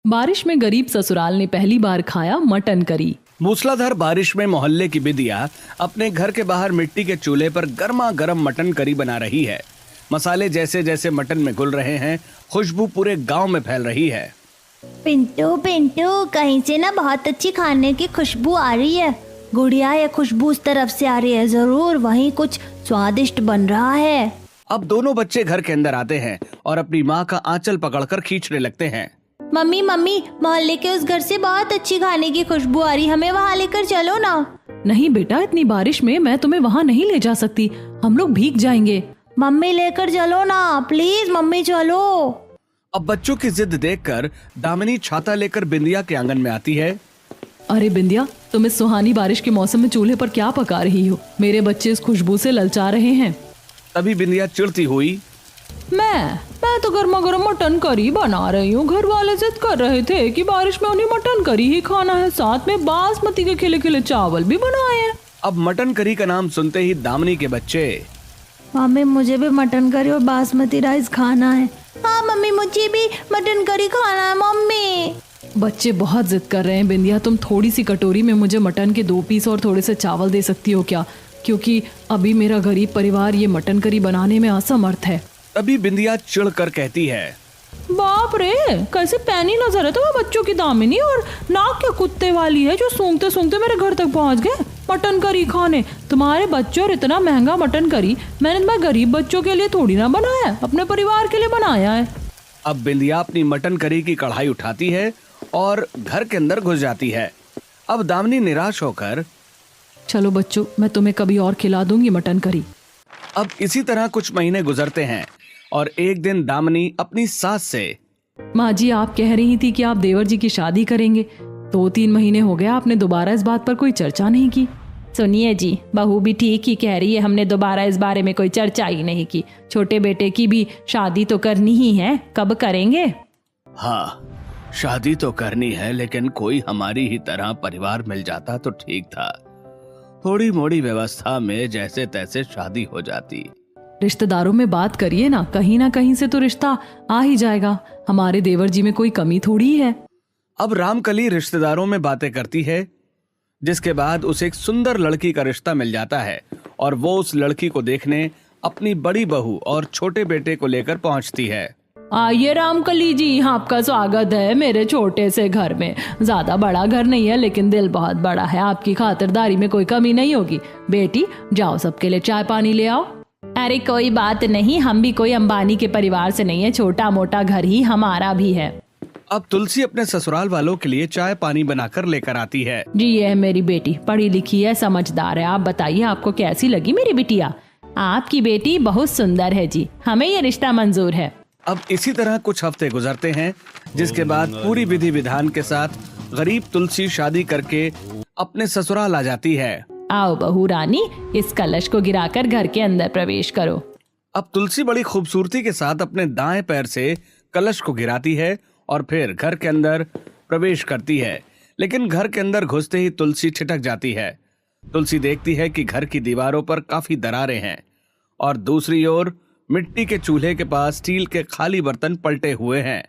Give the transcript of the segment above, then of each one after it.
बारिश में गरीब ससुराल ने पहली बार खाया मटन करी। मूसलाधार बारिश में मोहल्ले की बिटिया अपने घर के बाहर मिट्टी के चूल्हे पर गर्मा गर्म मटन करी बना रही है। मसाले जैसे जैसे मटन में घुल रहे हैं, खुशबू पूरे गांव में फैल रही है। पिंटू पिंटू, कहीं से ना बहुत अच्छी खाने की खुशबू आ रही है। गुड़िया, ये खुशबू उस तरफ से आ रही है, जरूर वहीं कुछ स्वादिष्ट बन रहा है। अब दोनों बच्चे घर के अंदर आते हैं और अपनी माँ का आंचल पकड़कर खींचने लगते हैं। मम्मी मम्मी, मोहल्ले के उस घर से बहुत अच्छी खाने की खुशबू आ रही, हमें वहाँ लेकर चलो ना। नहीं बेटा, इतनी बारिश में मैं तुम्हें वहाँ नहीं ले जा सकती, हम लोग भीग जाएंगे। मम्मी लेकर चलो ना, प्लीज मम्मी चलो। अब बच्चों की जिद देखकर दामिनी छाता लेकर बिंदिया के आंगन में आती है। अरे बिंदिया, तुम इस सुहानी बारिश के मौसम में चूल्हे पर क्या पका रही हो? मेरे बच्चे इस खुशबू से ललचा रहे हैं। तभी बिंदिया चिढ़ती हुई, मैं तो गर्मा गर्म मटन करी बना रही हूँ। घर वाले जिद कर रहे थे कि बारिश में उन्हें मटन करी ही खाना है, साथ में बासमती के खिले खिले चावल भी बनाए हैं। अब मटन करी का नाम सुनते ही दामिनी के बच्चे, मम्मी मुझे भी मटन करी और बासमती राइस खाना है। हाँ मम्मी, मुझे भी मटन करी खाना है मम्मी। बच्चे बहुत जिद कर रहे हैं। बिंदिया, तुम थोड़ी सी कटोरी में मुझे मटन के 2 पीस और थोड़े से चावल दे सकती हो क्या? क्योंकि अभी मेरा गरीब परिवार ये मटन करी बनाने में असमर्थ है। तभी बिंदिया चिढ़ कर कहती है, बाप रे, कैसे पैनी नजर है तुम्हें बच्चों की दामिनी, और नाक क्या कुत्ते वाली है जो सूंघते सूंघते मेरे घर तक पहुंच गए मटन करी खाने। तुम्हारे बच्चे और इतना महंगा मटन करी मैंने तुम्हारे गरीब बच्चों के लिए थोड़ी ना बनाया है, अपने परिवार के लिए बनाया है। अब बिंदिया अपनी मटन करी की कढ़ाई उठाती है और घर के अंदर घुस जाती है। अब दामिनी निराश होकर, चलो बच्चों, मैं तुम्हें कभी और खिला दूंगी मटन करी। अब इसी तरह कुछ महीने गुजरते हैं और एक दिन दामिनी अपनी सास से, माँ जी, आप कह रही थी कि आप देवर जी की शादी करेंगे। 2-3 महीने हो गया, आपने दोबारा इस बात पर कोई चर्चा नहीं की। सुनिए जी, बहू भी ठीक ही कह रही है, हमने दोबारा इस बारे में कोई चर्चा ही नहीं की। छोटे बेटे की भी शादी तो करनी ही है, कब करेंगे? हाँ, शादी तो करनी है, लेकिन कोई हमारी ही तरह परिवार मिल जाता तो ठीक था। थोड़ी मोड़ी व्यवस्था में जैसे तैसे शादी हो जाती। रिश्तेदारों में बात करिए ना कहीं से तो रिश्ता आ ही जाएगा। हमारे देवर जी में कोई कमी थोड़ी है। अब रामकली रिश्तेदारों में बातें करती है, जिसके बाद उसे एक सुंदर लड़की का रिश्ता मिल जाता है और वो उस लड़की को देखने अपनी बड़ी बहू और छोटे बेटे को लेकर पहुंचती है। आइए रामकली जी, आपका स्वागत है मेरे छोटे से घर में। ज्यादा बड़ा घर नहीं है, लेकिन दिल बहुत बड़ा है। आपकी खातिरदारी में कोई कमी नहीं होगी। बेटी, जाओ सबके लिए चाय पानी ले आओ। अरे कोई बात नहीं, हम भी कोई अंबानी के परिवार से नहीं है, छोटा मोटा घर ही हमारा भी है। अब तुलसी अपने ससुराल वालों के लिए चाय पानी बनाकर लेकर आती है। जी, ये है मेरी बेटी, पढ़ी लिखी है, समझदार है। आप बताइए, आपको कैसी लगी मेरी बिटिया? आपकी बेटी बहुत सुंदर है जी, हमें ये रिश्ता मंजूर है। अब इसी तरह कुछ हफ्ते गुजरते हैं, जिसके बाद पूरी विधि विधान के साथ गरीब तुलसी शादी करके अपने ससुराल आ जाती है। आओ बहू रानी, इस कलश को गिराकर घर के अंदर प्रवेश करो। अब तुलसी बड़ी खूबसूरती के साथ अपने दाएं पैर से कलश को गिराती है और फिर घर के अंदर प्रवेश करती है, लेकिन घर के अंदर घुसते ही तुलसी छिटक जाती है। तुलसी देखती है कि घर की दीवारों पर काफी दरारें हैं और दूसरी ओर मिट्टी के चूल्हे के पास स्टील के खाली बर्तन पलटे हुए हैं।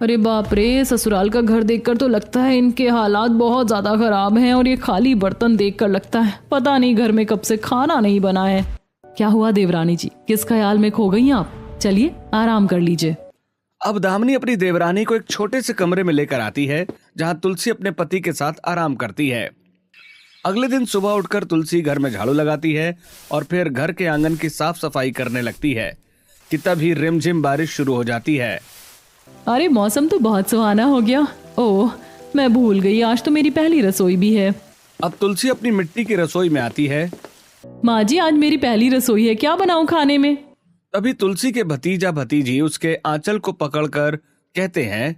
अरे बाप रे, ससुराल का घर देखकर तो लगता है इनके हालात बहुत ज्यादा खराब हैं, और ये खाली बर्तन देखकर लगता है पता नहीं घर में कब से खाना नहीं बना है। क्या हुआ देवरानी जी, किस ख्याल में खो गई आप? चलिए आराम कर लीजिए। अब दामिनी अपनी देवरानी को एक छोटे से कमरे में लेकर आती है, जहां तुलसी अपने पति के साथ आराम करती है। अगले दिन सुबह उठकर तुलसी घर में झाड़ू लगाती है और फिर घर के आंगन की साफ सफाई करने लगती है कि तभी रिमझिम बारिश शुरू हो जाती है। अरे मौसम तो बहुत सुहाना हो गया। ओह, मैं भूल गई, आज तो मेरी पहली रसोई भी है। अब तुलसी अपनी मिट्टी की रसोई में आती है। माँ जी, आज मेरी पहली रसोई है, क्या बनाऊं खाने में? तभी तुलसी के भतीजा भतीजी उसके आंचल को पकड़कर कहते हैं,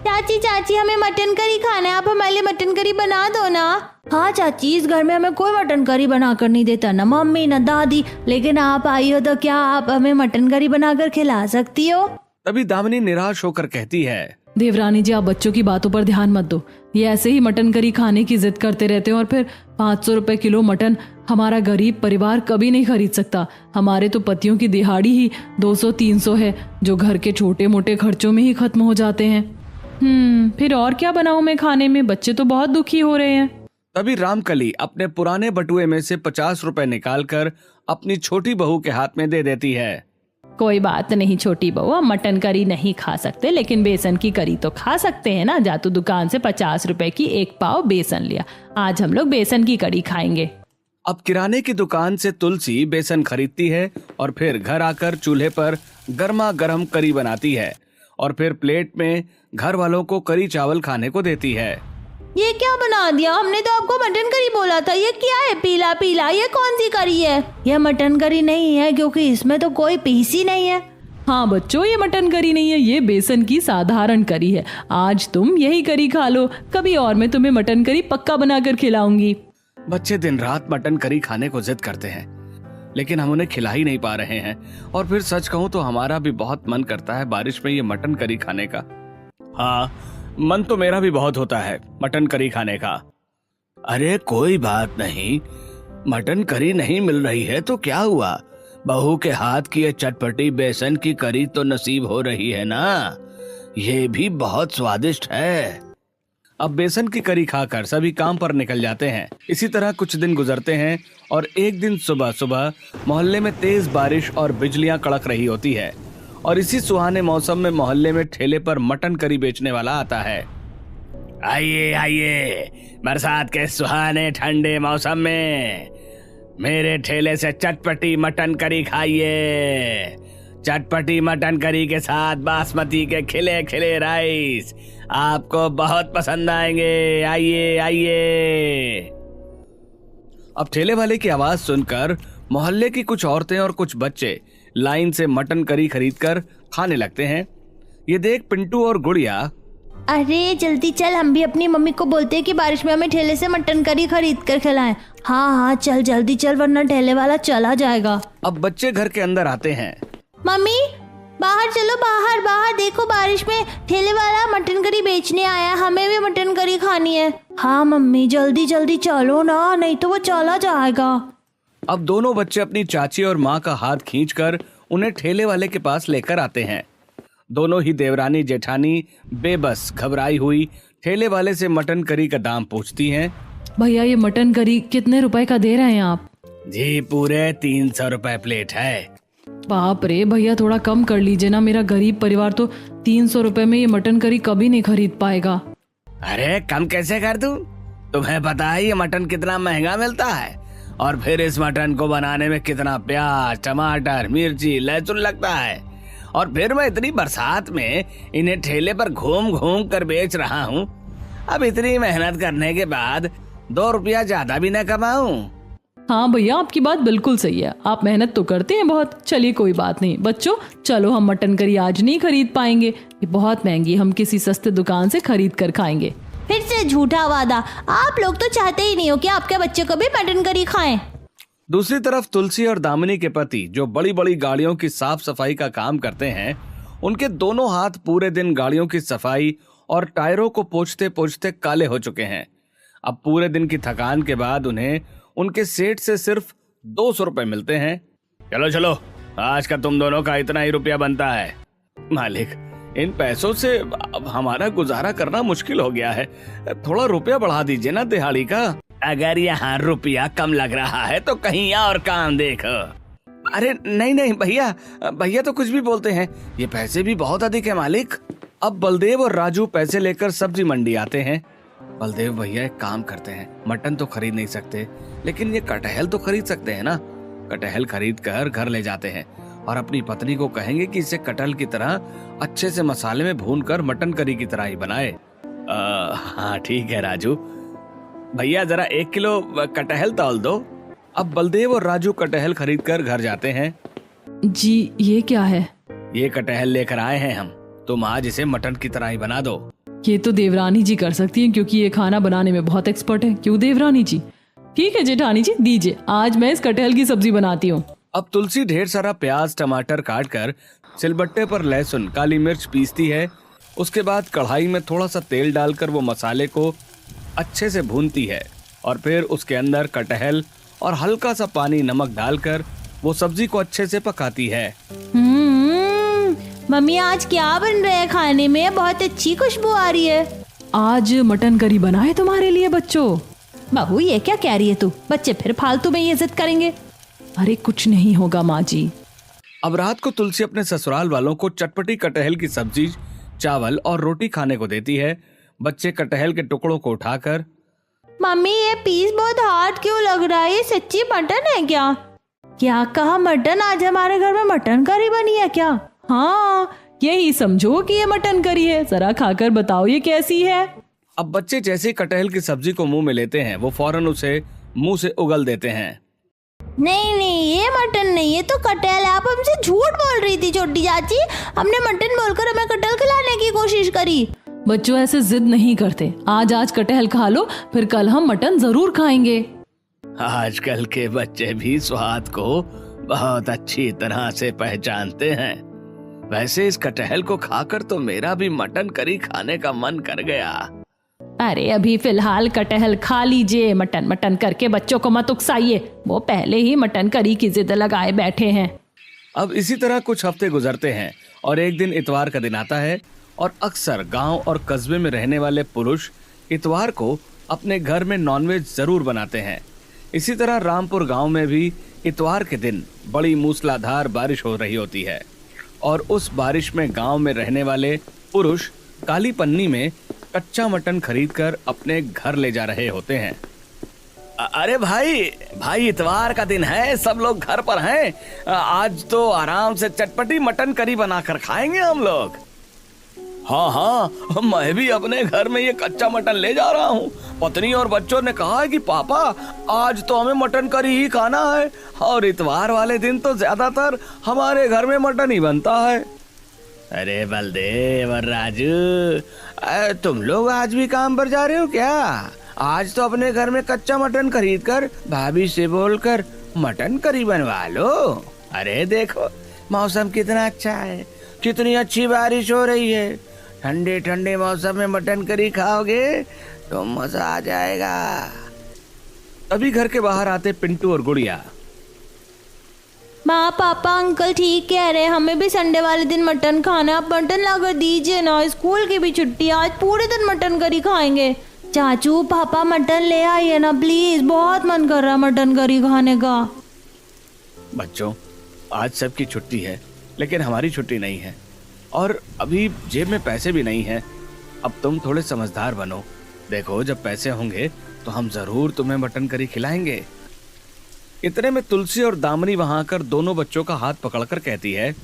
चाची चाची, हमें मटन करी खाना है, आप हमारे लिए मटन करी बना दो ना। हाँ चाची, इस घर में हमें कोई मटन करी बना कर नहीं देता, ना मम्मी ना दादी, लेकिन आप आई हो तो क्या आप हमें मटन करी बनाकर खिला सकती हो? तभी दामिनी निराश होकर कहती है, देवरानी जी, आप बच्चों की बातों पर ध्यान मत दो। ये ऐसे ही मटन करी खाने की जिद करते रहते हैं और फिर 500 रुपए किलो मटन हमारा गरीब परिवार कभी नहीं खरीद सकता। हमारे तो पतियों की दिहाड़ी ही 200-300 है, जो घर के छोटे मोटे खर्चों में ही खत्म हो जाते हैं। फिर और क्या बनाऊं मैं खाने में? बच्चे तो बहुत दुखी हो रहे हैं। तभी रामकली अपने पुराने बटुए में से 50 रुपए निकालकर अपनी छोटी बहू के हाथ में दे देती है। कोई बात नहीं छोटी बहू, हम मटन करी नहीं खा सकते, लेकिन बेसन की करी तो खा सकते हैं ना। जा तू दुकान से 50 रुपए की 1 पाव बेसन लिया, आज हम लोग बेसन की करी खाएंगे। अब किराने की दुकान से तुलसी बेसन खरीदती है और फिर घर आकर चूल्हे पर गर्मा गर्म करी बनाती है और फिर प्लेट में घर वालों को करी चावल खाने को देती है। ये क्या बना दिया? हमने तो आपको मटन करी बोला था। ये क्या है पीला पीला? ये कौन सी करी है? ये मटन करी नहीं है क्योंकि इसमें तो कोई पीस ही नहीं है। हाँ बच्चों, ये मटन करी नहीं है, ये बेसन की साधारण करी है। आज तुम यही करी खा लो, कभी और मैं तुम्हें मटन करी पक्का बनाकर खिलाऊंगी। बच्चे दिन रात मटन करी खाने को जिद करते हैं, लेकिन हम उन्हें खिला ही नहीं पा रहे हैं। और फिर सच कहूं तो हमारा भी बहुत मन करता है बारिश में ये मटन करी खाने का। हाँ, मन तो मेरा भी बहुत होता है मटन करी खाने का। अरे कोई बात नहीं, मटन करी नहीं मिल रही है तो क्या हुआ, बहू के हाथ की ये चटपटी बेसन की करी तो नसीब हो रही है ना, ये भी बहुत स्वादिष्ट है। अब बेसन की करी खाकर सभी काम पर निकल जाते हैं। इसी तरह कुछ दिन गुजरते हैं और एक दिन सुबह सुबह मोहल्ले में तेज बारिश और बिजलियां कड़क रही होती है और इसी सुहाने मौसम में मोहल्ले में ठेले पर मटन करी बेचने वाला आता है। आइए आइए, बरसात के सुहाने ठंडे मौसम में मेरे ठेले से चटपटी मटन करी खाइए। चटपटी मटन करी के साथ बासमती के खिले खिले राइस आपको बहुत पसंद आएंगे। आइए आइए। अब ठेले वाले की आवाज सुनकर मोहल्ले की कुछ औरतें और कुछ बच्चे लाइन से मटन करी खरीदकर खाने लगते हैं। ये देख पिंटू और गुड़िया, अरे जल्दी चल, हम भी अपनी मम्मी को बोलते हैं कि बारिश में हमें ठेले से मटन करी खरीद कर खिलाएं। हाँ हाँ चल जल्दी चल, वरना ठेले वाला चला जाएगा। अब बच्चे घर के अंदर आते हैं। मम्मी बाहर चलो, बाहर बाहर देखो, बारिश में ठेले वाला मटन करी बेचने आया, हमें भी मटन करी खानी है। हाँ मम्मी जल्दी जल्दी चलो ना, नहीं तो वो चला जाएगा। अब दोनों बच्चे अपनी चाची और माँ का हाथ खींचकर उन्हें ठेले वाले के पास लेकर आते हैं। दोनों ही देवरानी जेठानी बेबस घबराई हुई ठेले वाले से मटन करी का दाम पूछती हैं। भैया ये मटन करी कितने रुपए का दे रहे हैं आप? जी पूरे 300 रुपए प्लेट है। बाप रे भैया, थोड़ा कम कर लीजिए ना, मेरा गरीब परिवार तो 300 रुपए में ये मटन करी कभी नहीं खरीद पाएगा। अरे कम कैसे कर दूं? तुम्हें पता है ये मटन कितना महंगा मिलता है, और फिर इस मटन को बनाने में कितना प्याज टमाटर मिर्ची लहसुन लगता है, और फिर मैं इतनी बरसात में इन्हें ठेले पर घूम घूम कर बेच रहा हूँ। अब इतनी मेहनत करने के बाद 2 रुपया ज्यादा भी न कमाऊं। हाँ भैया आपकी बात बिल्कुल सही है, आप मेहनत तो करते हैं बहुत। चलिए कोई बात नहीं बच्चों, चलो हम मटन करी आज नहीं खरीद पाएंगे, ये बहुत महंगी, हम किसी सस्ते दुकान से खरीद कर खाएंगे। फिर से झूठा वादा, आप लोग तो चाहते ही नहीं हो कि आपके बच्चे को भी मटन करी खाएं। दूसरी तरफ तुलसी और दामिनी के पति जो बड़ी बड़ी गाड़ियों की साफ सफाई का काम करते हैं, उनके दोनों हाथ पूरे दिन गाड़ियों की सफाई और टायरों को पोंछते पोंछते काले हो चुके हैं। अब पूरे दिन की थकान के बाद उन्हें उनके सेठ से सिर्फ 200 रुपए मिलते हैं। चलो चलो, आज का तुम दोनों का इतना ही रुपया बनता है। मालिक, इन पैसों से अब हमारा गुजारा करना मुश्किल हो गया है, थोड़ा रुपया बढ़ा दीजिए ना दिहाड़ी का। अगर यहाँ रुपया कम लग रहा है तो कहीं और काम देखो। अरे नहीं नहीं भैया, भैया तो कुछ भी बोलते हैं, ये पैसे भी बहुत अधिक है मालिक। अब बलदेव और राजू पैसे लेकर सब्जी मंडी आते हैं। बलदेव भैया एक काम करते हैं, मटन तो खरीद नहीं सकते, लेकिन ये कटहल तो खरीद सकते हैं ना। कटहल खरीद कर घर ले जाते हैं और अपनी पत्नी को कहेंगे कि इसे कटहल की तरह अच्छे से मसाले में भून कर मटन करी की तरह ही बनाए। हाँ ठीक है राजू भैया, जरा 1 किलो कटहल तौल दो। अब बलदेव और राजू कटहल खरीद कर घर जाते हैं। जी ये क्या है? ये कटहल लेकर आए हैं हम, तुम आज इसे मटन की तरह ही बना दो। ये तो देवरानी जी कर सकती हैं क्योंकि ये खाना बनाने में बहुत एक्सपर्ट है। क्यों देवरानी जी? ठीक है जेठानी जी, दीजिए, आज मैं इस कटहल की सब्जी बनाती हूँ। अब तुलसी ढेर सारा प्याज टमाटर काट कर सिलबट्टे पर लहसुन काली मिर्च पीसती है। उसके बाद कढ़ाई में थोड़ा सा तेल डालकर वो मसाले को अच्छे से भूनती है और फिर उसके अंदर कटहल और हल्का सा पानी नमक डालकर वो सब्जी को अच्छे से पकाती है। मम्मी आज क्या बन रहा है खाने में? बहुत अच्छी खुशबू आ रही है। आज मटन करी बनाए तुम्हारे लिए बच्चों। बहू ये क्या कह रही है तू? बच्चे फिर फालतू में ये जिद करेंगे। अरे कुछ नहीं होगा माँ जी। अब रात को तुलसी अपने ससुराल वालों को चटपटी कटहल की सब्जी, चावल और रोटी खाने को देती है। बच्चे कटहल के टुकड़ों को उठाकर, मम्मी ये पीस बहुत हार्ड क्यों लग रहा है? ये सच्ची मटन है क्या? क्या कहा मटन? आज हमारे घर में मटन करी बनी है क्या? हाँ यही समझो कि ये मटन करी है। जरा खाकर बताओ ये कैसी है। अब बच्चे जैसे कटहल की सब्जी को मुंह में लेते हैं वो फौरन उसे मुंह से उगल देते हैं। नहीं नहीं ये मटन नहीं, ये तो कटहल है। आप हमसे झूठ बोल रही थी छोटी चाची। हमने मटन बोलकर हमें कटहल खिलाने की कोशिश करी। बच्चों ऐसे जिद नहीं करते। आज कटहल खा लो, फिर कल हम मटन जरूर खाएंगे। आजकल के बच्चे भी स्वाद को बहुत अच्छी तरह से पहचानते हैं। वैसे इस कटहल को खाकर तो मेरा भी मटन करी खाने का मन कर गया। अरे अभी फिलहाल कटहल खा लीजिए। मटन मटन करके बच्चों को मत उकसाइए, वो पहले ही मटन करी की जिद लगाए बैठे हैं। अब इसी तरह कुछ हफ्ते गुजरते हैं और एक दिन इतवार का दिन आता है और अक्सर गांव और कस्बे में रहने वाले पुरुष इतवार को अपने घर में नॉनवेज जरूर बनाते हैं। इसी तरह रामपुर गांव में भी इतवार के दिन बड़ी मूसलाधार बारिश हो रही होती है और उस बारिश में गांव में रहने वाले पुरुष काली पन्नी में कच्चा मटन खरीदकर अपने घर ले जा रहे होते हैं। अरे भाई इतवार का दिन है, सब लोग घर पर हैं। आज तो आराम से चटपटी मटन करी बनाकर खाएंगे हम लोग। हाँ मैं भी अपने घर में ये कच्चा मटन ले जा रहा हूँ। पत्नी और बच्चों ने कहा है कि पापा आज तो हमें मटन करी ही खाना है और इतवार वाले दिन तो ज्यादातर हमारे घर में मटन ही बनता है। अरे बलदेव और राजू, तुम लोग आज भी काम पर जा रहे हो क्या? आज तो अपने घर में कच्चा मटन खरीद कर भाभी से बोलकर मटन करी बनवा लो। अरे देखो मौसम कितना अच्छा है, कितनी अच्छी बारिश हो रही है। ठंडे ठंडे मौसम में मटन करी खाओगे तो मजा आ जाएगा। तभी घर के बाहर आते पिंटू और गुड़िया। माँ पापा अंकल ठीक कह रहे हैं, हमें भी संडे वाले दिन मटन खाना है। आप मटन लाकर दीजिए ना, स्कूल की भी छुट्टी, आज पूरे दिन मटन करी खाएंगे। चाचू पापा मटन ले आइए ना प्लीज, बहुत मन कर रहा है मटन करी खाने का। बच्चों आज सबकी छुट्टी है लेकिन हमारी छुट्टी नहीं है और अभी जेब में पैसे भी नहीं है। अब तुम थोड़े समझदार बनो। देखो जब पैसे होंगे तो हम जरूर तुम्हें मटन करी खिलाएंगे। इतने में तुलसी और दामनी वहां आकर दोनों बच्चों का हाथ पकड़कर कहती है,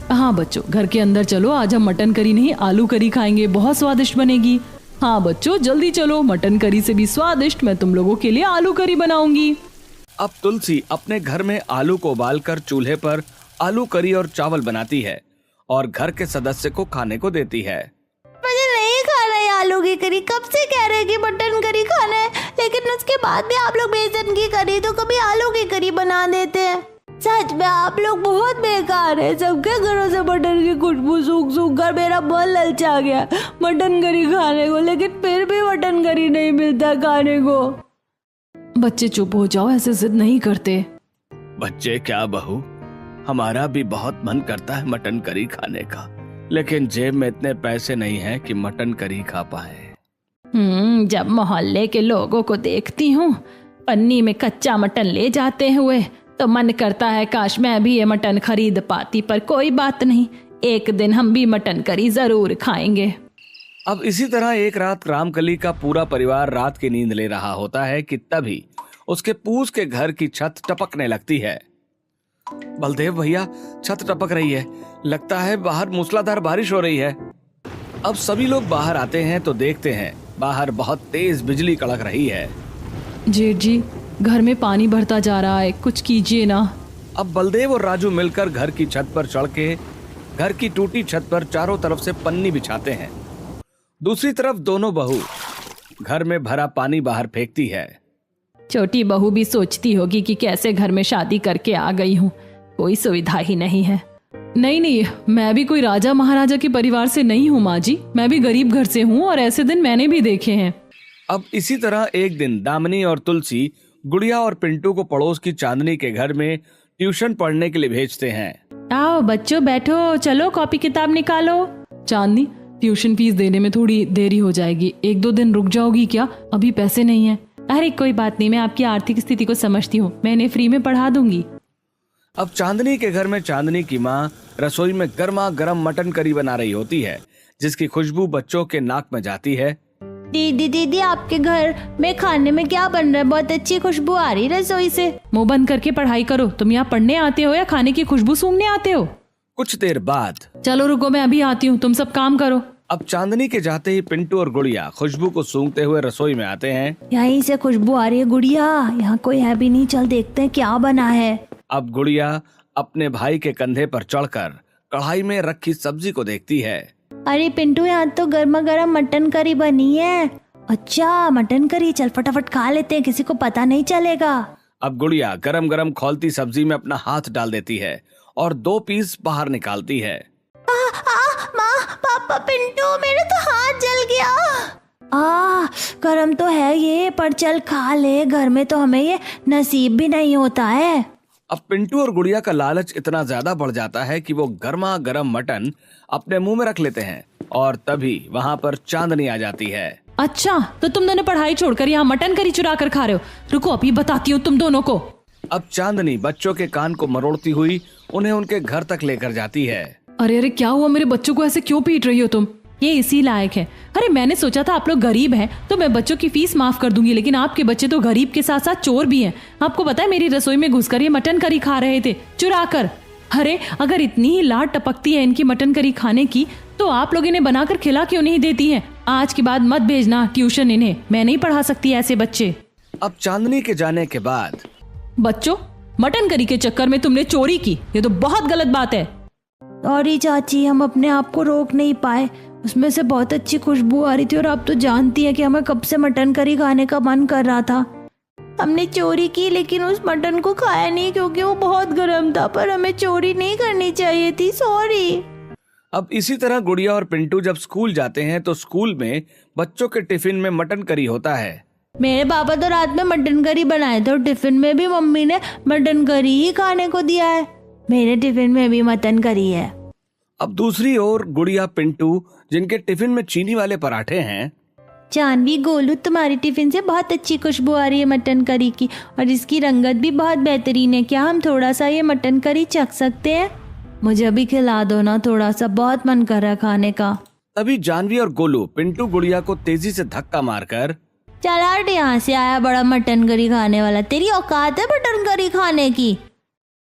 हाँ बच्चों घर के अंदर चलो, आज हम मटन करी नहीं आलू करी खाएंगे, बहुत स्वादिष्ट बनेगी। हाँ बच्चों जल्दी चलो, मटन करी से भी स्वादिष्ट मैं तुम लोगों के लिए आलू करी बनाऊंगी। अब तुलसी अपने घर में आलू को उबालकर चूल्हे पर आलू करी और चावल बनाती है और घर के सदस्य को खाने को देती है। मुझे नहीं खाना है आलू की करी, कब से कह रहे हैं कि मटन करी खाना है, लेकिन उसके बाद भी आप लोग बेसन की करी तो कभी आलू की करी बना देते हैं। सच में आप लोग बहुत बेकार है। सबके घरों से मटन की खुशबू सूख सूख कर मेरा मन ललचा गया मटन करी खाने को, लेकिन फिर भी मटन करी नहीं मिलता खाने को। बच्चे चुप हो जाओ, ऐसे जिद नहीं करते। बच्चे क्या बहू, हमारा भी बहुत मन करता है मटन करी खाने का, लेकिन जेब में इतने पैसे नहीं हैं कि मटन करी खा पाए। जब मोहल्ले के लोगों को देखती हूँ पन्नी में कच्चा मटन ले जाते हुए तो मन करता है काश मैं भी ये मटन खरीद पाती, पर कोई बात नहीं, एक दिन हम भी मटन करी जरूर खाएंगे। अब इसी तरह एक रात रामकली का पूरा परिवार रात की नींद ले रहा होता है कि तभी उसके पूस के घर की छत टपकने लगती है। बलदेव भैया छत टपक रही है, लगता है बाहर मूसलाधार बारिश हो रही है। अब सभी लोग बाहर आते हैं तो देखते हैं बाहर बहुत तेज बिजली कड़क रही है। जेठ जी घर में पानी भरता जा रहा है, कुछ कीजिए ना। अब बलदेव और राजू मिलकर घर की छत पर चढ़ के घर की टूटी छत पर चारों तरफ से पन्नी बिछाते हैं। दूसरी तरफ दोनों बहू घर में भरा पानी बाहर फेंकती है। छोटी बहू भी सोचती होगी कि कैसे घर में शादी करके आ गई हूँ, कोई सुविधा ही नहीं है। नहीं मैं भी कोई राजा महाराजा के परिवार से नहीं हूँ माँ जी, मैं भी गरीब घर से हूँ और ऐसे दिन मैंने भी देखे हैं। अब इसी तरह एक दिन दामिनी और तुलसी गुड़िया और पिंटू को पड़ोस की चांदनी के घर में ट्यूशन पढ़ने के लिए भेजते हैं। आओ बच्चों बैठो, चलो कॉपी किताब निकालो। चांदनी, ट्यूशन फीस देने में थोड़ी देरी हो जाएगी, 1-2 दिन रुक जाओगी क्या? अभी पैसे नहीं है। अरे कोई बात नहीं, मैं आपकी आर्थिक स्थिति को समझती हूँ, मैं इन्हें फ्री में पढ़ा दूंगी। अब चांदनी के घर में चांदनी की माँ रसोई में गर्मा गर्म मटन करी बना रही होती है, जिसकी खुशबू बच्चों के नाक में जाती है। दीदी आपके घर में खाने में क्या बन रहा है? बहुत अच्छी खुशबू आ रही रसोई से। मुंह बंद करके पढ़ाई करो। तुम यहाँ पढ़ने आते हो या खाने की खुशबू सूंघने आते हो? कुछ देर बाद चलो रुको, मैं अभी आती हूँ, तुम सब काम करो। अब चांदनी के जाते ही पिंटू और गुड़िया खुशबू को सूंघते हुए रसोई में आते हैं। यहीं से खुशबू आ रही है गुड़िया, यहाँ कोई है भी नहीं, चल देखते हैं क्या बना है। अब गुड़िया अपने भाई के कंधे पर चढ़कर कढ़ाई में रखी सब्जी को देखती है। अरे पिंटू, यहाँ तो गर्मा गर्म मटन करी बनी है। अच्छा मटन करी, चल फटाफट खा लेते हैं, किसी को पता नहीं चलेगा। अब गुड़िया गरम गरम खौलती सब्जी में अपना हाथ डाल देती है और 2 पीस बाहर निकालती है। माँ, पापा, पिंटू, मेरा तो हाथ जल गया। गरम तो है ये, पर चल खा ले, घर में तो हमें ये नसीब भी नहीं होता है। अब पिंटू और गुड़िया का लालच इतना ज्यादा बढ़ जाता है कि वो गर्मा गर्म मटन अपने मुंह में रख लेते हैं और तभी वहाँ पर चांदनी आ जाती है। अच्छा, तो तुम दोनों पढ़ाई छोड़कर यहाँ मटन करी चुरा कर खा रहे हो? रुको अभी बताती हूँ तुम दोनों को। अब चांदनी बच्चों के कान को मरोड़ती हुई उन्हें उनके घर तक लेकर जाती है। अरे क्या हुआ? मेरे बच्चों को ऐसे क्यों पीट रही हो तुम? ये इसी लायक है। अरे मैंने सोचा था आप लोग गरीब हैं तो मैं बच्चों की फीस माफ कर दूंगी, लेकिन आपके बच्चे तो गरीब के साथ साथ चोर भी हैं। आपको पता है मेरी रसोई में घुसकर ये मटन करी खा रहे थे चुरा कर। अरे अगर इतनी ही लाड टपकती है इनकी मटन करी खाने की तो आप लोग इन्हें बनाकर खिला क्यों नहीं देती हैं? आज के बाद मत भेजना ट्यूशन इन्हें, मैं नहीं पढ़ा सकती ऐसे बच्चे। अब चांदनी के जाने के बाद बच्चों, मटन करी के चक्कर में तुमने चोरी की, ये तो बहुत गलत बात है। सॉरी चाची, हम अपने आप को रोक नहीं पाए, उसमें से बहुत अच्छी खुशबू आ रही थी और आप तो जानती हैं कि हमें कब से मटन करी खाने का मन कर रहा था। हमने चोरी की लेकिन उस मटन को खाया नहीं क्योंकि वो बहुत गर्म था, पर हमें चोरी नहीं करनी चाहिए थी, सॉरी। अब इसी तरह गुड़िया और पिंटू जब स्कूल जाते हैं तो स्कूल में बच्चों के टिफिन में मटन करी होता है। मेरे पापा तो रात में मटन करी बनाए थे और टिफिन में भी मम्मी ने मटन करी ही खाने को दिया है। मेरे टिफिन में भी मटन करी है। अब दूसरी ओर गुड़िया पिंटू जिनके टिफिन में चीनी वाले पराठे हैं। जानवी, गोलू, तुम्हारी टिफिन से बहुत अच्छी खुशबू आ रही है मटन करी की और इसकी रंगत भी बहुत बेहतरीन है। क्या हम थोड़ा सा ये मटन करी चख सकते हैं? मुझे भी खिला दो ना थोड़ा सा, बहुत मन कर रहा है खाने का। तभी जानवी और गोलू पिंटू गुड़िया को तेजी से धक्का मारकर, चल हट यहाँ से, आया बड़ा मटन करी खाने वाला, तेरी औकात है मटन करी खाने की?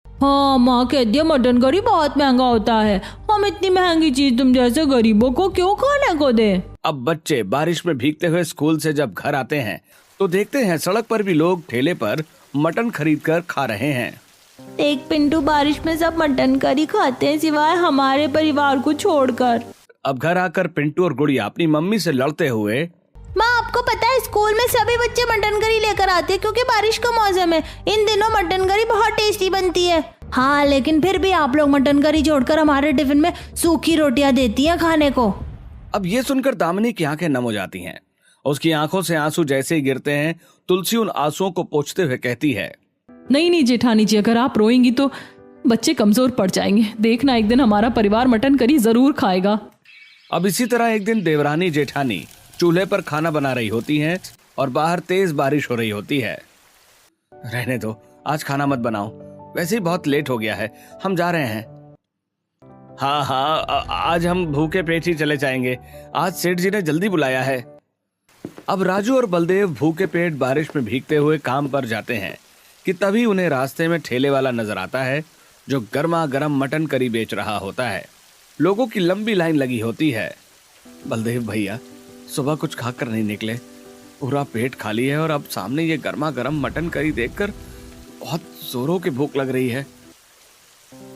हाँ माँ कहती है मटन करी बहुत महंगा होता है, हम इतनी महंगी चीज तुम जैसे गरीबों को क्यों खाने को दे। अब बच्चे बारिश में भीगते हुए स्कूल से जब घर आते हैं तो देखते हैं सड़क पर भी लोग ठेले पर मटन खरीदकर खा रहे हैं। देख पिंटू, बारिश में सब मटन करी खाते हैं सिवाय हमारे परिवार को छोड़कर। अब घर आकर पिंटू और गुड़िया अपनी मम्मी से लड़ते हुए, माँ आपको पता है स्कूल में सभी बच्चे मटन करी लेकर आते हैं क्योंकि बारिश का मौसम है, इन दिनों मटन करी बहुत टेस्टी बनती है। हाँ लेकिन फिर भी आप लोग मटन करी छोड़कर हमारे टिफिन में सूखी रोटियां देती हैं खाने को। अब ये सुनकर दामिनी की आंखें नम हो जाती हैं। उसकी आंखों से आंसू जैसे ही गिरते हैं तुलसी उन आंसुओं को पोंछते हुए कहती है, नहीं जेठानी जी, अगर आप रोएंगी तो बच्चे कमजोर पड़ जाएंगे। देखना एक दिन हमारा परिवार मटन करी जरूर खाएगा। अब इसी तरह एक दिन देवरानी जेठानी चूल्हे पर खाना बना रही होती हैं और बाहर तेज बारिश हो रही होती है। रहने दो, आज खाना मत बनाओ, वैसे ही बहुत लेट हो गया है, हम जा रहे हैं। हाँ, आज हम भूखे पेट ही चले जाएंगे, आज सेठ जी ने जल्दी बुलाया है। अब राजू और बलदेव भूखे पेट बारिश में भीगते हुए काम पर जाते हैं कि तभी उन्हें रास्ते में ठेले वाला नजर आता है जो गर्मा गर्म मटन करी बेच रहा होता है। लोगों की लंबी लाइन लगी होती है। बलदेव भैया सुबह कुछ खाकर नहीं निकले, पूरा पेट खाली है और अब सामने ये गर्मा गर्म मटन करी देखकर बहुत जोरों की भूख लग रही है।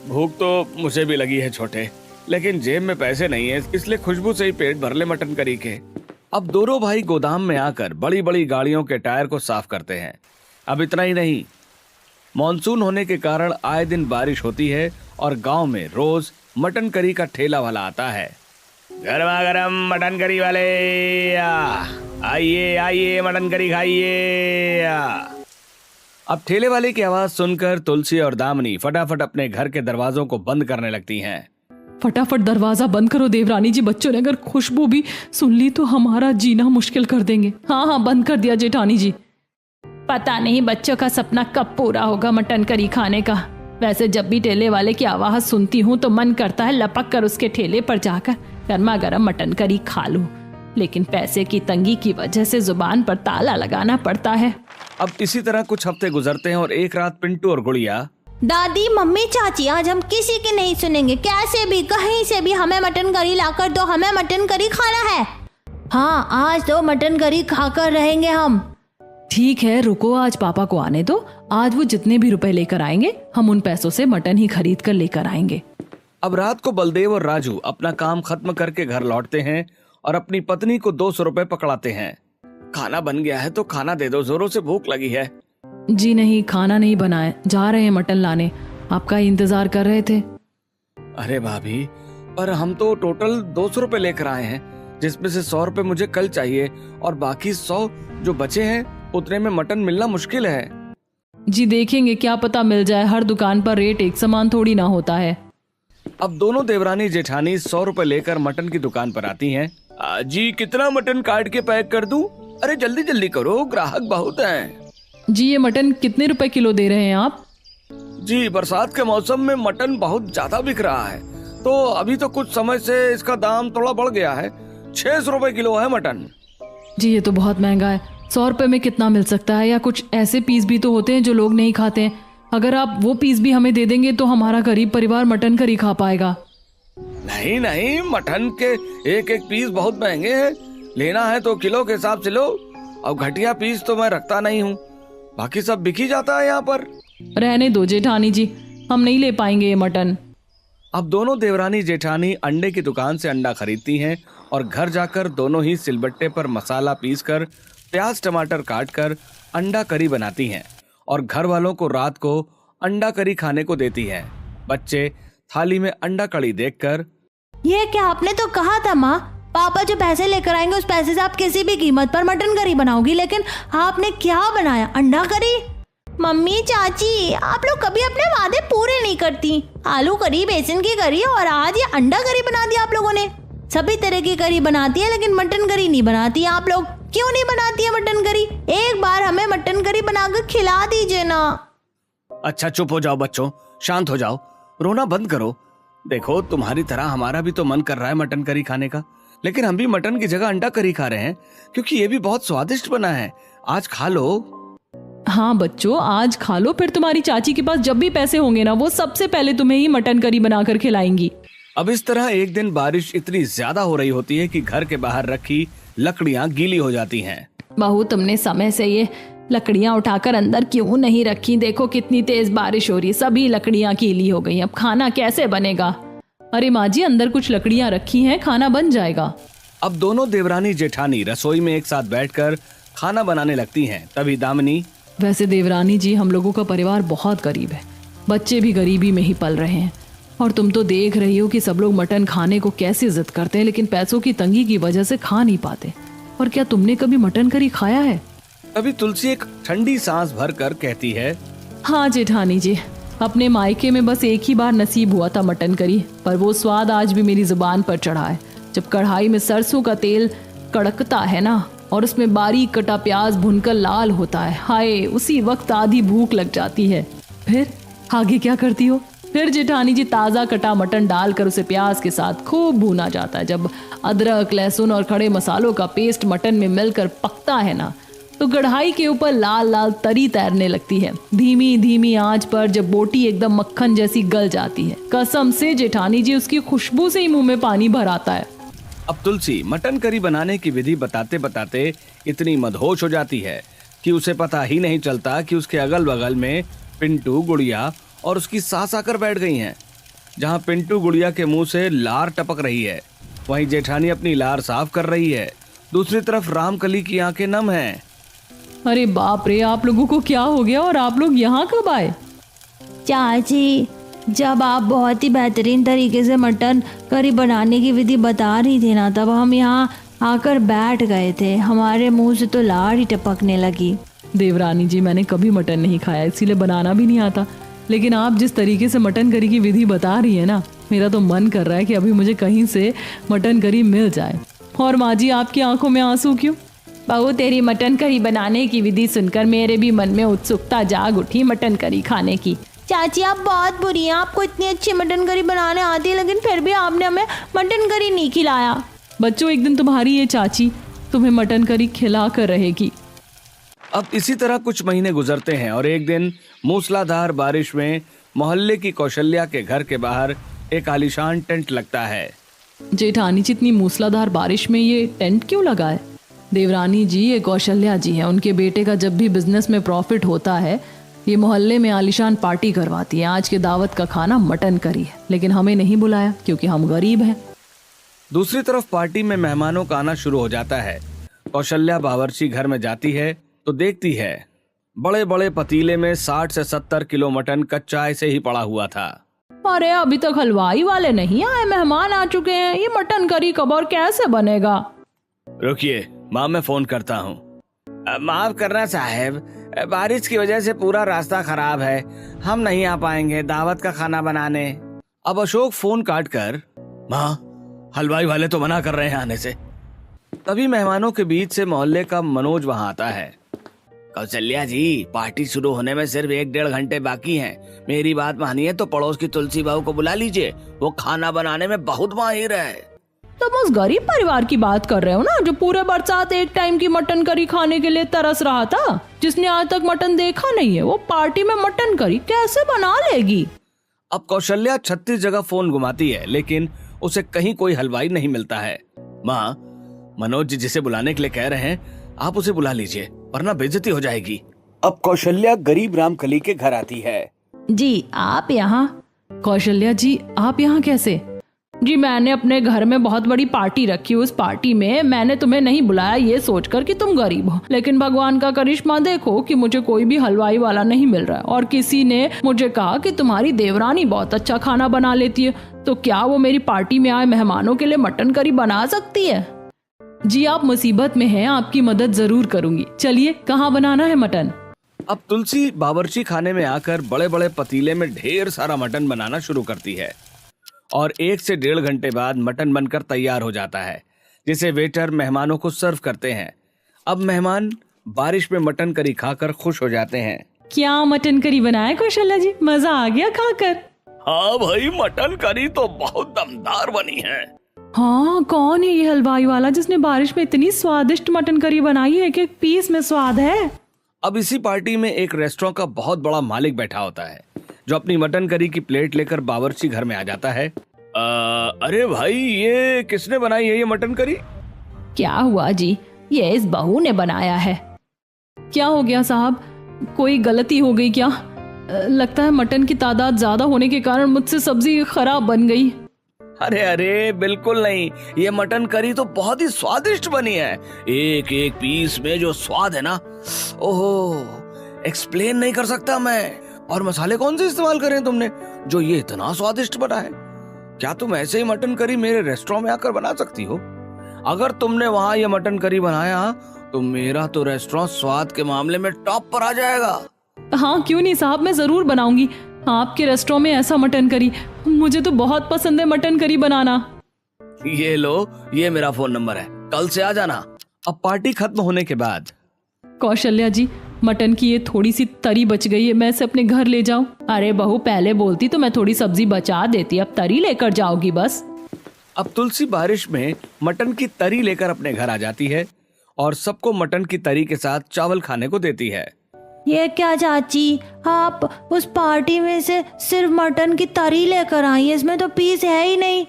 भूख तो मुझे भी लगी है छोटे, लेकिन जेब में पैसे नहीं है, इसलिए खुशबू से ही पेट भर ले मटन करी के। अब दोनों भाई गोदाम में आकर बड़ी बड़ी गाड़ियों के टायर को साफ करते हैं। अब इतना ही नहीं, मॉनसून होने के कारण आए दिन बारिश होती है और गांव में रोज मटन करी का ठेला वाला आता है। गर्मा गर्म मटन करी वाले आइए आइए मटन करी खाइए। अब ठेले वाले की आवाज सुनकर तुलसी और दामिनी फटाफट अपने घर के दरवाजों को बंद करने लगती हैं। फटाफट दरवाजा बंद करो देवरानी जी, बच्चों ने अगर खुशबू भी सुन ली तो हमारा जीना मुश्किल कर देंगे। हाँ हाँ बंद कर दिया जेठानी जी। पता नहीं बच्चों का सपना कब पूरा होगा मटन करी खाने का। वैसे जब भी ठेले वाले की आवाज सुनती हूँ तो मन करता है लपक कर उसके ठेले पर जाकर गर्मा गर्म मटन करी खा लूं, लेकिन पैसे की तंगी की वजह से जुबान पर ताला लगाना पड़ता है। अब इसी तरह कुछ हफ्ते गुजरते हैं और एक रात पिंटू और गुड़िया, दादी मम्मी चाची आज हम किसी की नहीं सुनेंगे, कैसे भी कहीं से भी हमें मटन करी लाकर दो, हमें मटन करी खाना है। हाँ आज तो मटन करी खाकर रहेंगे हम। ठीक है रुको, आज पापा को आने दो, आज वो जितने भी रुपए लेकर आएंगे हम उन पैसों से मटन ही खरीद कर लेकर आएंगे। अब रात को बलदेव और राजू अपना काम खत्म करके घर लौटते हैं और अपनी पत्नी को 200 रुपए पकड़ाते हैं। खाना बन गया है तो खाना दे दो, जोरों से भूख लगी है। जी नहीं, खाना नहीं बनाए, जा रहे हैं मटन लाने, आपका इंतजार कर रहे थे। अरे भाभी, पर हम तो टोटल 200 रुपए लेकर आए हैं, जिसमें से 100 रुपए मुझे कल चाहिए और बाकी 100 जो बचे हैं उतने में मटन मिलना मुश्किल है। जी देखेंगे, क्या पता मिल जाए, हर दुकान पर रेट एक समान थोड़ी ना होता है। अब दोनों देवरानी जेठानी 100 रुपए लेकर मटन की दुकान पर आती हैं। जी कितना मटन काट के पैक कर दूं? अरे जल्दी जल्दी करो, ग्राहक बहुत हैं। जी ये मटन कितने रुपए किलो दे रहे हैं आप? जी बरसात के मौसम में मटन बहुत ज्यादा बिक रहा है, तो अभी तो कुछ समय से इसका दाम थोड़ा बढ़ गया है। 600 रुपए किलो है मटन। जी ये तो बहुत महंगा है, 100 रुपए में कितना मिल सकता है? या कुछ ऐसे पीस भी तो होते हैं जो लोग नहीं खाते हैं, अगर आप वो पीस भी हमें दे देंगे तो हमारा गरीब परिवार मटन करी खा पाएगा। नहीं नहीं, मटन के एक एक पीस बहुत महंगे हैं, लेना है तो किलो के हिसाब से लो। अब घटिया पीस तो मैं रखता नहीं हूँ, बाकी सब बिक ही जाता है यहाँ पर। रहने दो जेठानी जी, हम नहीं ले पाएंगे ये मटन। अब दोनों देवरानी जेठानी अंडे की दुकान से अंडा खरीदती हैं और घर जाकर दोनों ही सिलबट्टे पर मसाला पीसकर प्याज टमाटर काटकर अंडा करी बनाती हैं और घर वालों को रात को अंडा करी खाने को देती हैं। बच्चे थाली में अंडा कड़ी देखकर, ये क्या आपने तो कहा था माँ, पापा जो पैसे लेकर आएंगे उस पैसे से आप किसी भी कीमत पर मटन करी बनाओगी, लेकिन आपने क्या बनाया, अंडा करी? मम्मी चाची आप लोग कभी अपने वादे पूरे नहीं करती। आलू करी, बेसन की करी और आज ये अंडा करी बना दिया आप लोगों ने। सभी तरह की करी बनाती है लेकिन मटन करी नहीं बनाती आप लोग। क्यों नहीं बनाती है मटन करी? एक बार हमें मटन करी बनाकर खिला दीजिए ना। अच्छा चुप हो जाओ बच्चों, शांत हो जाओ, रोना बंद करो। देखो तुम्हारी तरह हमारा भी तो मन कर रहा है मटन करी खाने का, लेकिन हम भी मटन की जगह अंडा करी खा रहे हैं क्योंकि ये भी बहुत स्वादिष्ट बना है। आज खा लो। हाँ बच्चों आज खा लो, फिर तुम्हारी चाची के पास जब भी पैसे होंगे ना वो सबसे पहले तुम्हें ही मटन करी बनाकर खिलाएंगी। अब इस तरह एक दिन बारिश इतनी ज्यादा हो रही होती है कि घर के बाहर रखी लकड़ियां गीली हो जाती हैं। बहू तुमने समय से ये लकड़ियां उठाकर अंदर क्यों नहीं रखी? देखो कितनी तेज बारिश हो रही है, सभी लकड़ियां गीली हो गई, अब खाना कैसे बनेगा? अरे माँ जी अंदर कुछ लकड़ियां रखी हैं, खाना बन जाएगा। अब दोनों देवरानी जेठानी रसोई में एक साथ बैठकर खाना बनाने लगती हैं। तभी दामिनी, वैसे देवरानी जी हम लोगों का परिवार बहुत गरीब है, बच्चे भी गरीबी में ही पल रहे हैं और तुम तो देख रही हो कि सब लोग मटन खाने को कैसे जिद करते हैं, लेकिन पैसों की तंगी की वजह से खा नहीं पाते। और क्या तुमने कभी मटन करी खाया है? तभी तुलसी एक ठंडी सांस भरकर कहती है, हाँ जेठानी जी, अपने मायके में बस एक ही बार नसीब हुआ था मटन करी, पर वो स्वाद आज भी मेरी जुबान पर चढ़ा है। जब कढ़ाई में सरसों का तेल कड़कता है ना और उसमें बारीक कटा प्याज भुनकर लाल होता है, हाय उसी वक्त आधी भूख लग जाती है। फिर आगे क्या करती हो? फिर जेठानी जी ताज़ा कटा मटन डालकर उसे प्याज के साथ खूब भूना जाता है। जब अदरक लहसुन और खड़े मसालों का पेस्ट मटन में मिलकर पकता है ना तो कढ़ाई के ऊपर लाल लाल तरी तैरने लगती है। धीमी धीमी आंच पर जब बोटी एकदम मक्खन जैसी गल जाती है, कसम से जेठानी जी उसकी खुशबू से ही मुंह में पानी भर आता है। अब तुलसी मटन करी बनाने की विधि बताते बताते इतनी मदहोश हो जाती है कि उसे पता ही नहीं चलता कि उसके अगल बगल में पिंटू गुड़िया और उसकी सास आकर बैठ गई हैं। जहां पिंटू गुड़िया के मुंह से लार टपक रही है, वहीं जेठानी अपनी लार साफ कर रही है। दूसरी तरफ रामकली की आंखें नम हैं। अरे बाप रे, आप लोगों को क्या हो गया और आप लोग यहाँ कब आए? चाची जब आप बहुत ही बेहतरीन तरीके से मटन करी बनाने की विधि बता रही थी ना, तब हम यहाँ आकर बैठ गए थे, हमारे मुंह से तो लार ही टपकने लगी। देवरानी जी, मैंने कभी मटन नहीं खाया, इसीलिए बनाना भी नहीं आता। लेकिन आप जिस तरीके से मटन करी की विधि बता रही है ना, मेरा तो मन कर रहा है कि अभी मुझे कहीं से मटन करी मिल जाए। और माँ जी, आपकी आंखों में आंसू क्यों? बहू, तेरी मटन करी बनाने की विधि सुनकर मेरे भी मन में उत्सुकता जाग उठी मटन करी खाने की। चाची, आप बहुत बुरी हैं। आपको इतनी अच्छी मटन करी बनाने आती है, लेकिन फिर भी आपने हमें मटन करी नहीं खिलाया। बच्चों, एक दिन तुम्हारी ये चाची तुम्हें मटन करी खिला कर रहेगी। अब इसी तरह कुछ महीने गुजरते हैं और एक दिन मूसलाधार बारिश में मोहल्ले की कौशल्या के घर के बाहर एक आलीशान टेंट लगता है। जेठानी जी, इतनी मूसलाधार बारिश में ये टेंट क्यों लगा है? देवरानी जी, ये कौशल्या जी हैं। उनके बेटे का जब भी बिजनेस में प्रॉफिट होता है, ये मोहल्ले में आलीशान पार्टी करवाती है। आज के दावत का खाना मटन करी है, लेकिन हमें नहीं बुलाया क्योंकि हम गरीब हैं। दूसरी तरफ पार्टी में मेहमानों का आना शुरू हो जाता है। कौशल्या बावर्ची घर में जाती है तो देखती है बड़े बड़े पतीले में 60 से 70 किलो मटन कच्चा ऐसे ही पड़ा हुआ था। अरे, अभी तक हलवाई वाले नहीं आए, मेहमान आ चुके हैं। ये मटन करी कब और कैसे बनेगा? रुकिए माँ, मैं फोन करता हूँ। माफ करना साहब, बारिश की वजह से पूरा रास्ता खराब है, हम नहीं आ पाएंगे दावत का खाना बनाने। अब अशोक फोन काट कर, माँ हलवाई वाले तो मना कर रहे हैं आने से। तभी मेहमानों के बीच से मोहल्ले का मनोज वहाँ आता है। कौशल्या जी, पार्टी शुरू होने में सिर्फ 1-1.5 घंटे बाकी हैं। मेरी बात मानिए तो पड़ोस की तुलसी बहू को बुला लीजिए, वो खाना बनाने में बहुत माहिर है। तुम उस गरीब परिवार की बात कर रहे हो ना, जो पूरे बरसात एक टाइम की मटन करी खाने के लिए तरस रहा था, जिसने आज तक मटन देखा नहीं है। वो पार्टी में मटन करी कैसे बना लेगी? अब कौशल्या 36 जगह फोन घुमाती है, लेकिन उसे कहीं कोई हलवाई नहीं मिलता है। माँ, मनोज जी जिसे बुलाने के लिए कह रहे हैं, आप उसे बुला लीजिए, वरना बेइज्जती हो जाएगी। अब कौशल्या गरीब रामकली के घर आती है। जी, आप यहाँ? कौशल्या जी, आप यहाँ कैसे? जी, मैंने अपने घर में बहुत बड़ी पार्टी रखी। उस पार्टी में मैंने तुम्हें नहीं बुलाया ये सोचकर कि तुम गरीब हो, लेकिन भगवान का करिश्मा देखो कि मुझे कोई भी हलवाई वाला नहीं मिल रहा है। और किसी ने मुझे कहा कि तुम्हारी देवरानी बहुत अच्छा खाना बना लेती है, तो क्या वो मेरी पार्टी में आए मेहमानों के लिए मटन करी बना सकती है? जी, आप मुसीबत में हैं, आपकी मदद जरूर करूंगी। चलिए, कहाँ बनाना है मटन? अब तुलसी बावर्ची खाने में आकर बड़े बड़े पतीले में ढेर सारा मटन बनाना शुरू करती है और 1 से 1.5 घंटे बाद मटन बनकर तैयार हो जाता है, जिसे वेटर मेहमानों को सर्व करते हैं। अब मेहमान बारिश में मटन करी खाकर खुश हो जाते हैं। क्या मटन करी बनाया कौशल्या जी? मजा आ गया खाकर। हाँ भाई, मटन करी तो बहुत दमदार बनी है। हाँ, कौन है ये हलवाई वाला जिसने बारिश में इतनी स्वादिष्ट मटन करी बनाई है कि एक पीस में स्वाद है? अब इसी पार्टी में एक रेस्टोरेंट का बहुत बड़ा मालिक बैठा होता है, जो अपनी मटन करी की प्लेट लेकर बावर्ची घर में आ जाता है। अरे भाई, ये किसने बनाई है ये मटन करी? क्या हुआ जी? ये इस बहू ने बनाया है। क्या हो गया साहब, कोई गलती हो गई क्या? लगता है मटन की तादाद ज्यादा होने के कारण मुझसे सब्जी खराब बन गई। अरे अरे, बिल्कुल नहीं, ये मटन करी तो बहुत ही स्वादिष्ट बनी है। एक एक पीस में जो स्वाद है ना, ओहो, एक्सप्लेन नहीं कर सकता मैं। और मसाले कौन से इस्तेमाल करे तुमने जो ये इतना स्वादिष्ट बना है? क्या तुम ऐसे ही मटन करी मेरे रेस्टोरेंट में आकर बना सकती हो? अगर तुमने वहाँ ये मटन करी बनाया तो मेरा तो रेस्टोरेंट स्वाद के मामले में टॉप पर आ जाएगा। हाँ, क्यों नहीं साहब, मैं जरूर बनाऊंगी आपके रेस्टोरेंट में ऐसा मटन करी। मुझे तो बहुत पसंद है मटन करी बनाना। ये लो, ये मेरा फोन नंबर है, कल से आ जाना। अब पार्टी खत्म होने के बाद, कौशल्या जी, मटन की ये थोड़ी सी तरी बच गई है, मैं इसे अपने घर ले जाऊं? अरे बहू, पहले बोलती तो मैं थोड़ी सब्जी बचा देती, अब तरी लेकर जाओगी बस। अब तुलसी बारिश में मटन की तरी लेकर अपने घर आ जाती है और सबको मटन की तरी के साथ चावल खाने को देती है। ये क्या चाची, आप उस पार्टी में से सिर्फ मटन की तरी लेकर आई है, इसमें तो पीस है ही नहीं।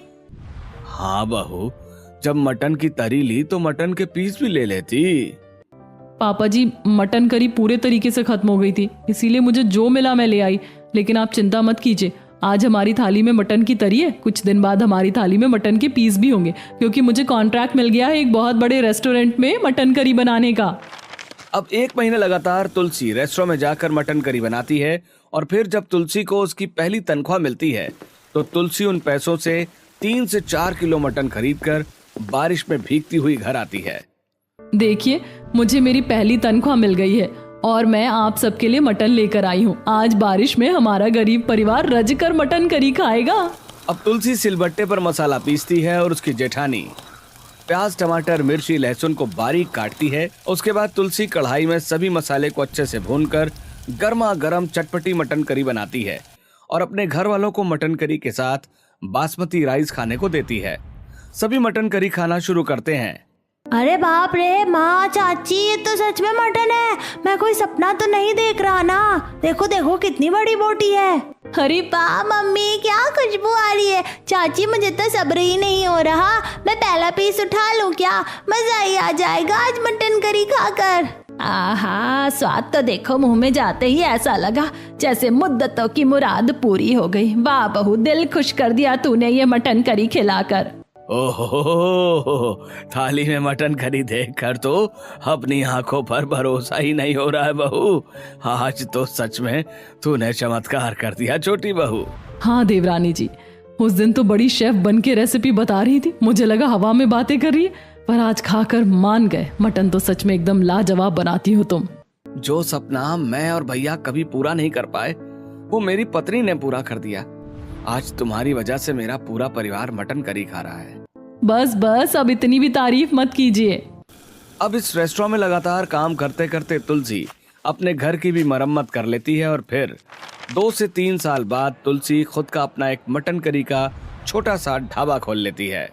हाँ बहू, जब मटन की तरी ली तो मटन के पीस भी ले लेती। पापा जी, मटन करी पूरे तरीके से खत्म हो गई थी, इसीलिए मुझे जो मिला मैं ले आई। लेकिन आप चिंता मत कीजिए, आज हमारी थाली में मटन की तरी है, कुछ दिन बाद हमारी थाली में मटन के पीस भी होंगे, क्योंकि मुझे कॉन्ट्रैक्ट मिल गया है एक बहुत बड़े रेस्टोरेंट में मटन करी बनाने का। अब 1 महीने लगातार तुलसी रेस्टोरेंट में जाकर मटन करी बनाती है और फिर जब तुलसी को उसकी पहली तनख्वाह मिलती है तो तुलसी उन पैसों से 3 से 4 किलो मटन खरीदकर बारिश में भीगती हुई घर आती है। देखिए, मुझे मेरी पहली तनख्वाह मिल गई है और मैं आप सबके लिए मटन लेकर आई हूँ। आज बारिश में हमारा गरीब परिवार रज कर मटन करी खाएगा। अब तुलसी सिलबट्टे पर मसाला पीसती है और उसकी जेठानी प्याज, टमाटर, मिर्ची, लहसुन को बारीक काटती है। उसके बाद तुलसी कढ़ाई में सभी मसाले को अच्छे से भूनकर गर्मा गर्म चटपटी मटन करी बनाती है और अपने घर वालों को मटन करी के साथ बासमती राइस खाने को देती है। सभी मटन करी खाना शुरू करते हैं। अरे बाप रे माँ, चाची, ये तो सच में मटन है। मैं कोई सपना तो नहीं देख रहा ना। देखो देखो कितनी बड़ी बोटी है। अरे वाह मम्मी, क्या खुशबू आ रही है। चाची मुझे तो सब्र ही नहीं हो रहा। मैं पहला पीस उठा लूं क्या? मजा ही आ जाएगा आज मटन करी खाकर। आहा, स्वाद तो देखो मुंह में जाते ही ऐसा लगा जैसे मुद्दतों की मुराद पूरी हो गई। वाह बहू, दिल खुश कर दिया तूने ये मटन करी खिलाकर। ओहो, थाली में मटन करी देखकर तो अपनी आंखों पर भरोसा ही नहीं हो रहा है बहू। आज तो सच में तूने चमत्कार कर दिया छोटी बहू। हाँ देवरानी जी, उस दिन तो बड़ी शेफ बन के रेसिपी बता रही थी, मुझे लगा हवा में बातें कर रही है, पर आज खाकर मान गए। मटन तो सच में एकदम लाजवाब बनाती हो तुम। जो सपना मैं और भैया कभी पूरा नहीं कर पाए वो मेरी पत्नी ने पूरा कर दिया। आज तुम्हारी वजह से मेरा पूरा परिवार मटन करी खा रहा है। बस बस, अब इतनी भी तारीफ मत कीजिए। अब इस रेस्टोरेंट में लगातार काम करते करते तुलसी अपने घर की भी मरम्मत कर लेती है और फिर 2 से 3 साल बाद तुलसी खुद का अपना एक मटन करी का छोटा सा ढाबा खोल लेती है।